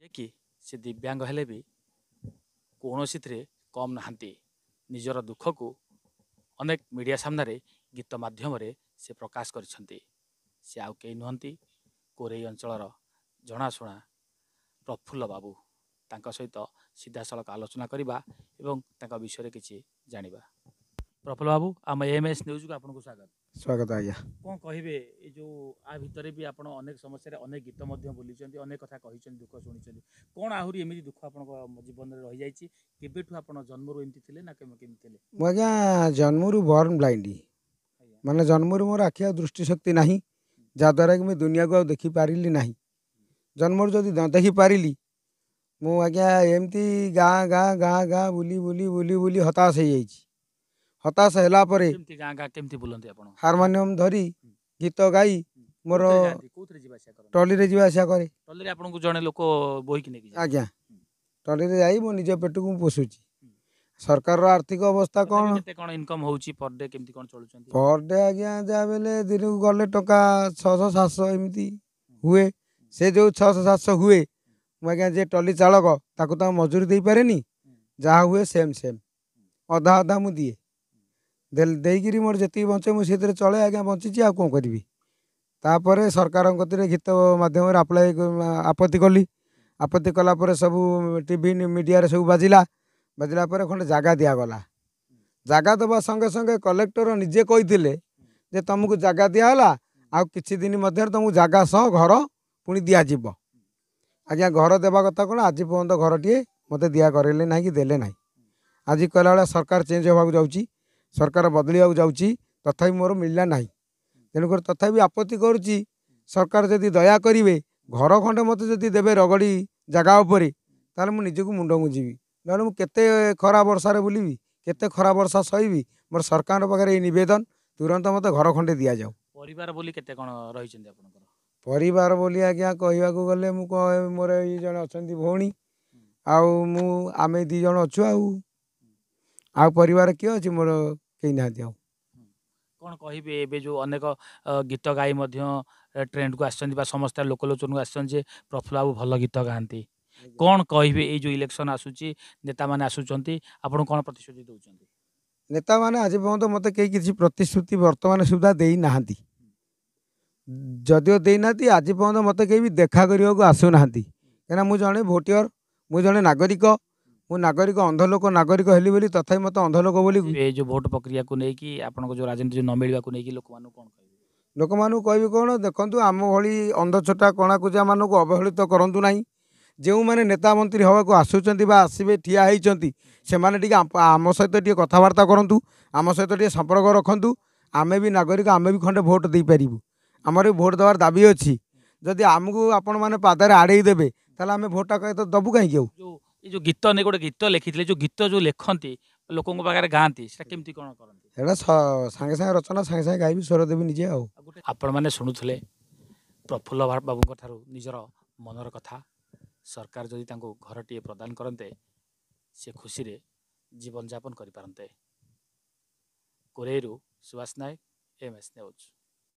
कि से दिव्यांग हेले भी कौन कम नहांती निजर दुख को अनेक मीडिया सामने गीत माध्यम से प्रकाश करछंती। से आउ कई नुहंती कोरेई अंचलर जनाशुना प्रफुल्ल बाबू तांका सहित सीधा सड़क आलोचना करवा एवं तांका विषय किसी जानिबा। प्रफुल्ल बाबू आम एएमएस न्यूज को आपको स्वागत। स्वागत आज्ञा। कौन कहे जो आ भितर भी आप अनेक समस्या अनेक गीत बोली अनेक कथा कही दुख शुणी कौन आहरी एमती दुख आप जीवन में रही जाइए केबेठू आप जन्मरू एमती थे ना केमती थे? आज्ञा जन्मरू बर्न ब्लाइंड माने जन्मरू मोर आखि दृष्टि शक्ति ना जहाद्वारा कि मुझे दुनिया को देखी पारिली ना। जन्मरू जदि न देखी पारिली मु आज्ञा एमती गाँ गाँ गाँ गाँ बुली बुली बुली बुली हताश हो जाइए। हताश है हारमोनियम धरी गीत गाई मोर टली रे जीवा आसा करे। जड़े लोक बोही आज्ञा टली रे जाई मो निज पेट को पोषुची। सरकार आर्थिक अवस्था कौन कौन इनकम होची पर डे केमती कौन चलुचंती? पर डे आज्ञा जहाँ बेले दिन को गले टका 600-700 एमती हुए। से जो 600-700 हुए मुझे जे टली चालक ताकू तो मजूरी दे पारे जहाँ हुए सेम सेम अधा अधा मु दिए देकरी मोर जी बचे मुझे चले आज्ञा बंची आ कौन करी। तापर सरकार गीत माध्यम आप्लाय आपत्ति कली। आपत्ति कलापर सब टीवी मीडिया सब बाजिला बाजिला पर खंडे जगह दिगला। जगह दबा संगे संगे कलेक्टर निजे कही जे तुमको जगह दिगला आ किछि दिन मध्य तुमको जगह सह घर पुणी दिज्व। आज्ञा घर देवा कथा कौन आज पर्यंत घर टे मत दिया करेले ना कि देले ना। आज कहला बेला सरकार चेंज होगा जाऊँगी सरकार बदलिया जाऊँगी तथापि मोर मिलला ना। तेणुकर तथापि आपत्ति करुच्ची सरकार जदि दया करेंगे घर खंडे मत जदि देवे रगड़ी जगह उपर ताल मुझे मुंड मुझीबी ना मुझे खरा वर्षार बुलबी केते खरा वर्षा सही मोर सरकार पाखे नवेदन तुरंत मत घर खंडे दि जाऊ। परिवार बोली केते कोन रहिछन्ती आपनकर? परिवार बोली आज्ञा कहवाक गले मोर ये जन अच्छा भौणी आमे दी जन अच्छु आ परिवार किए अच्छी मोर कहीं ना कौन कहे एबे जो अनेक गीत गाई ट्रेंड को आसछन्ती समस्त लोकलोचन को आसछन्ती प्रफुल्ल बाबू भल गीत गाती कौन कहे ये जो इलेक्शन आसूची नेता माने आसुचन्ती आपन कौन प्रतिश्रुति दउचन्ती? नेता माने आज पर्यंत मत कई किसी प्रतिश्रुति वर्तमान सुविधा दे ना जदिव देना आज पर्यंत मत कहीं भी देखा करने को आसुना कहीं मुझे जड़े भोटर मुझे जड़े नागरिक मु नागरिक अंध लोक नागरिक हेली बोली तथापि मत अंध लोक बोली ये जो भोट प्रक्रिया को लेकिन आपन जो राजनीति जो न मिलवा को लेकिन लोक मानु कौन कहे? लोक मानु कहबी कौन देखंतु आम भली अंध छोटा कणाकुजा मानक अवहेलित करंतु नाही। जो मैंने नेता मंत्री हवा को आसुचंती बा आसबे ठिया होइचंती से माने टिके आम सहित टिके कथबार्ता करंतु आम सहित टिके संपर्क रखंतु आमे भी नागरिक आमे भी खंडे भोट दे पारिबु। आमर भी भोट देवार दाबी अच्छी जदि आमको आपण मैंने पादरे आड़े देबे ताले आमे भोटा कहे तो दबु कहीं जो ये जो गीत ने गोटे गीत लिखिथिले जो गीत जो लेखंती लोकंक पाखरे गांती सेटा केमती कोन करंती? एटा सांगे सांगे रचना सांगे सांगे गाइबी स्वर देबी निजे आपण माने सुनुथले प्रफुल्ल बाबू ठारू निजर मनर कथा सरकार जदि तांको घरटीए प्रदान करते से खुशी रे जीवन यापन करि पारंते। कोरेरू सुभाष नायक एमएस न्यूज।